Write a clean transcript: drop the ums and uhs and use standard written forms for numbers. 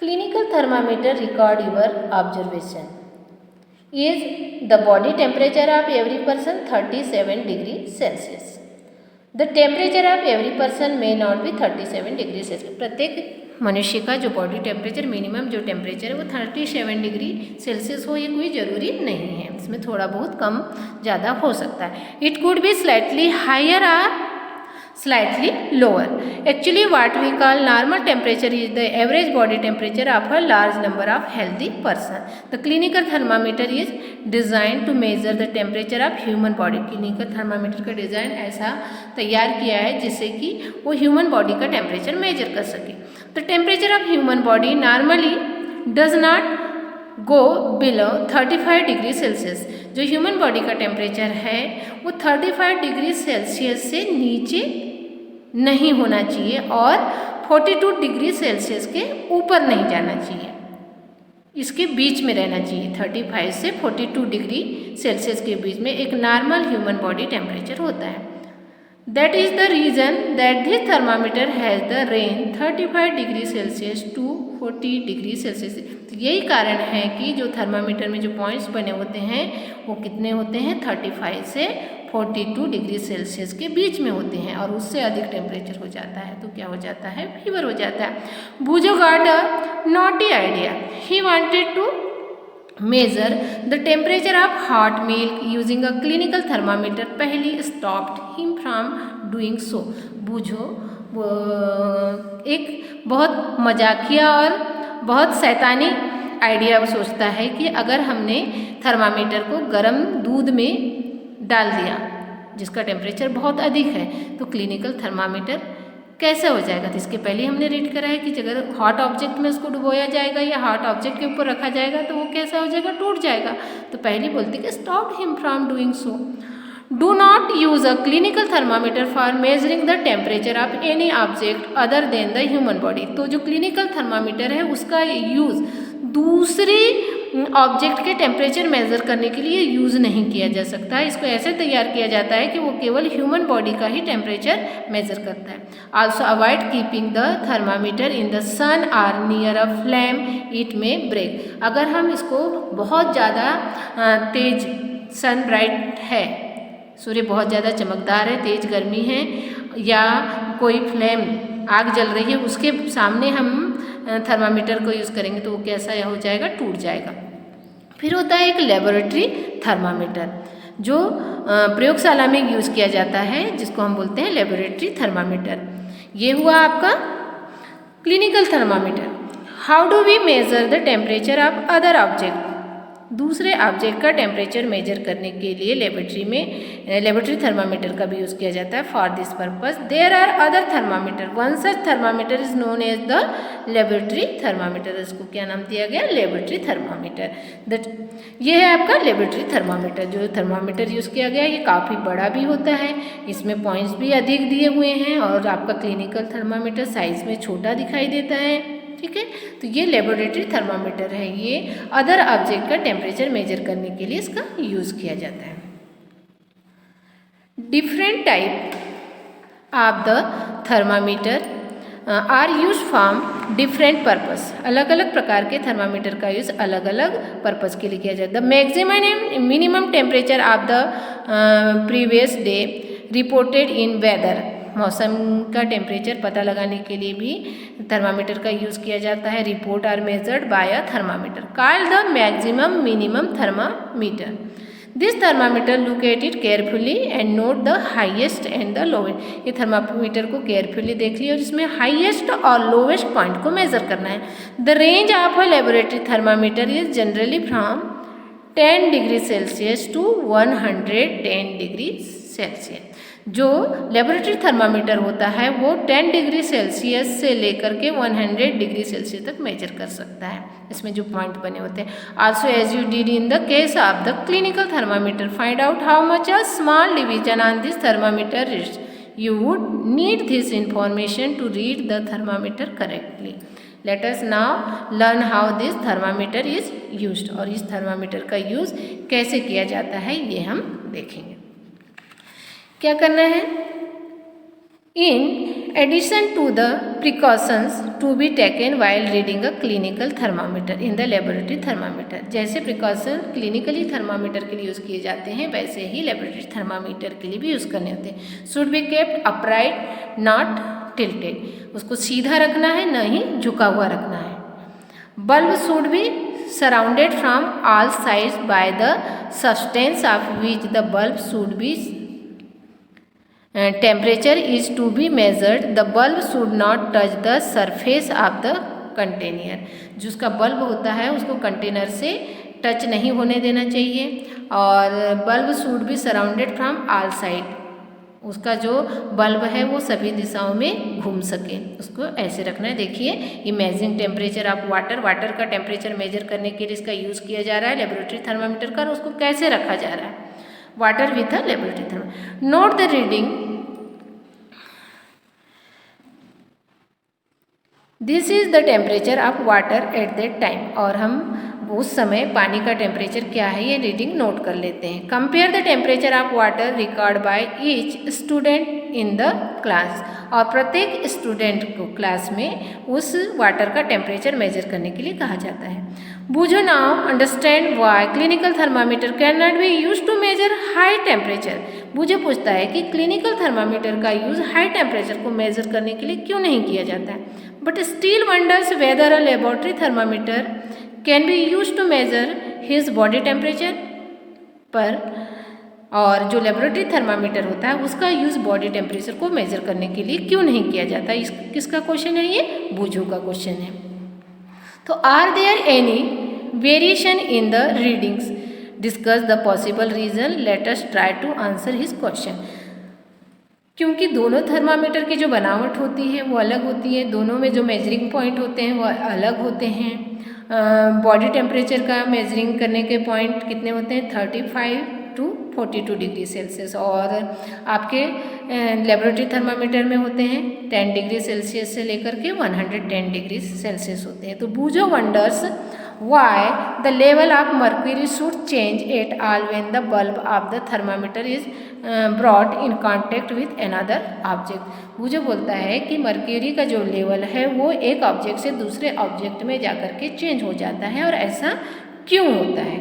Clinical thermometer record your observation. Is the body temperature of every person 37 degree Celsius. The temperature of every person may not be 37 degree Celsius. प्रत्येक मनुष्य का जो body temperature minimum जो temperature है वो 37 degree Celsius हो, ये कोई ज़रूरी नहीं है, इसमें थोड़ा बहुत कम ज़्यादा हो सकता है. It could be slightly higher और slightly lower. Actually what we call normal temperature is the average body temperature of a large number of healthy person. The clinical thermometer is designed to measure the temperature of human body. clinical thermometer का design ऐसा तैयार किया है जिससे कि वो human body का temperature major कर सके. The temperature of human body normally does not go below 35 degree Celsius. जो ह्यूमन बॉडी का टेम्परेचर है वो 35 डिग्री सेल्सियस से नीचे नहीं होना चाहिए और 42 डिग्री सेल्सियस के ऊपर नहीं जाना चाहिए, इसके बीच में रहना चाहिए. 35 से 42 डिग्री सेल्सियस के बीच में एक नॉर्मल ह्यूमन बॉडी टेम्परेचर होता है. That is the reason that this thermometer has the range 35 degree Celsius to 40 degree Celsius. तो यही कारण है कि जो थर्मामीटर में जो पॉइंट्स बने होते हैं वो कितने होते हैं, 35 से 42 डिग्री सेल्सियस के बीच में होते हैं, और उससे अधिक टेम्परेचर हो जाता है तो क्या हो जाता है, फीवर हो जाता है. Boojho got a naughty idea. He wanted to measure the temperature of hot milk using a clinical thermometer. पहली stopped him from doing so. बूझो एक बहुत मजाकिया और बहुत शैतानी आइडिया सोचता है कि अगर हमने थर्मामीटर को गर्म दूध में डाल दिया जिसका टेम्परेचर बहुत अधिक है तो क्लिनिकल थर्मामीटर कैसे हो जाएगा. तो इसके पहले हमने रीड करा है कि अगर हॉट ऑब्जेक्ट में उसको डुबोया जाएगा या हॉट ऑब्जेक्ट के ऊपर रखा जाएगा तो वो कैसा हो जाएगा, टूट जाएगा. तो पहली बोलती कि stop him from doing so. Do not use a clinical thermometer for measuring the temperature of any object other than the human body. तो जो क्लिनिकल थर्मामीटर है उसका यूज़ दूसरी ऑब्जेक्ट के टेम्परेचर मेज़र करने के लिए यूज़ नहीं किया जा सकता. इसको ऐसे तैयार किया जाता है कि वो केवल ह्यूमन बॉडी का ही टेम्परेचर मेज़र करता है. Also avoid keeping the thermometer in the sun or near a flame, it may break. अगर हम इसको बहुत ज़्यादा तेज सन ब्राइट है, सूर्य बहुत ज़्यादा चमकदार है, तेज़ गर्मी है, या कोई फ्लेम आग जल रही है उसके सामने हम थर्मामीटर को यूज़ करेंगे तो वो कैसा हो जाएगा, टूट जाएगा. फिर होता है एक लेबोरेटरी थर्मामीटर जो प्रयोगशाला में यूज़ किया जाता है जिसको हम बोलते हैं लेबोरेटरी थर्मामीटर. ये हुआ आपका clinical thermometer. How do we measure the temperature of other object. दूसरे ऑब्जेक्ट का टेम्परेचर मेजर करने के लिए लेबोरेटरी थर्मामीटर का भी यूज़ किया जाता है. For this purpose there are other thermometer. One such thermometer is known as the laboratory thermometer. इसको क्या नाम दिया गया, लेबोरेटरी थर्मामीटर. दैट ये है आपका लेबोरेटरी थर्मामीटर. जो थर्मामीटर यूज़ किया गया ये काफ़ी बड़ा भी होता है, इसमें पॉइंट्स भी अधिक दिए हुए हैं, और आपका क्लिनिकल थर्मामीटर साइज में छोटा दिखाई देता है. ठीक है, तो ये लेबोरेटरी थर्मामीटर है. ये अदर ऑब्जेक्ट का टेम्परेचर मेजर करने के लिए इसका यूज़ किया जाता है. Different type of the thermometer are use form different purpose. अलग अलग प्रकार के थर्मामीटर का यूज़ अलग अलग पर्पस के लिए किया जाता है. The maximum and minimum temperature of the previous day reported in weather. मौसम का टेम्परेचर पता लगाने के लिए भी थर्मामीटर का यूज़ किया जाता है. Report are measured by a thermometer called the maximum minimum thermometer. This thermometer look at it carefully and note the highest and the lowest. ये थर्मामीटर को केयरफुली देख लिया और इसमें हाईएस्ट और लोवेस्ट पॉइंट को मेजर करना है. The range of a laboratory thermometer is generally from 10 degree Celsius to 110 degree Celsius. जो लेबोरेटरी थर्मामीटर होता है वो 10 डिग्री सेल्सियस से लेकर के 100 डिग्री सेल्सियस तक मेजर कर सकता है. इसमें जो पॉइंट बने होते हैं. Also as you did in the case of the clinical thermometer find out how much a small division on this thermometer is. You would need this information to read the thermometer correctly. Let us now learn how this thermometer is used. और इस thermometer का use कैसे किया जाता है ये हम देखेंगे. क्या करना है, इन addition to the precautions to be taken while reading a clinical thermometer in the laboratory thermometer, जैसे प्रिकॉशन क्लिनिकली थर्मामीटर के लिए यूज़ किए जाते हैं वैसे ही लेबोरेटरी थर्मामीटर के लिए भी यूज़ करने होते हैं। Should be kept upright not tilted, उसको सीधा रखना है न ही झुका हुआ रखना है। Bulb should be surrounded from all sides by the substance of which the bulb should be temperature is to be measured, the bulb should not touch the surface of the container, जो उसका bulb होता है उसको container से touch नहीं होने देना चाहिए। और bulb should be surrounded from all side, उसका जो बल्ब है वो सभी दिशाओं में घूम सके, उसको ऐसे रखना है। देखिए imaging temperature of water, water का टेम्परेचर मेजर करने के लिए इसका यूज़ किया जा रहा है लेबोरेटरी थर्मामीटर का, और उसको कैसे रखा जा रहा है, water with a laboratory thermometer. Note the reading, this is the temperature of water at that time, और हम उस समय पानी का टेम्परेचर क्या है ये रीडिंग नोट कर लेते हैं। Compare the temperature of water record by each student in the class, और प्रत्येक स्टूडेंट को क्लास में उस वाटर का टेम्परेचर मेजर करने के लिए कहा जाता है। Boojho now understand why clinical thermometer can not be use to measure high temperature. Boojho पूछता है कि क्लिनिकल थर्मामीटर का यूज़ हाई टेम्परेचर को मेजर करने के लिए क्यों नहीं किया जाता है। But still wonders whether a laboratory thermometer can be use to measure his body temperature, पर और जो लेबोरेटरी थर्मामीटर होता है उसका यूज़ बॉडी टेम्परेचर को मेजर करने के लिए क्यों नहीं किया जाता। इस किसका क्वेश्चन है, ये बूझो का क्वेश्चन है। तो are there any variation in the readings, discuss the possible reason, let us try to answer his question. क्योंकि दोनों थर्मामीटर की जो बनावट होती है वो अलग होती है, दोनों में जो मेजरिंग पॉइंट होते हैं वो अलग होते हैं। बॉडी टेम्परेचर का मेजरिंग करने के पॉइंट कितने होते हैं, 35 to 42 डिग्री सेल्सियस, और आपके लेबोरेटरी थर्मामीटर में होते हैं 10 डिग्री सेल्सियस से लेकर के 110 डिग्री सेल्सियस होते हैं। तो बूझो wonders why the level of mercury should change at all when the bulb of the thermometer is brought in contact with another object। बूझो बोलता है कि मर्क्यूरी का जो लेवल है वो एक ऑब्जेक्ट से दूसरे ऑब्जेक्ट में जाकर के चेंज हो जाता है, और ऐसा क्यों होता है।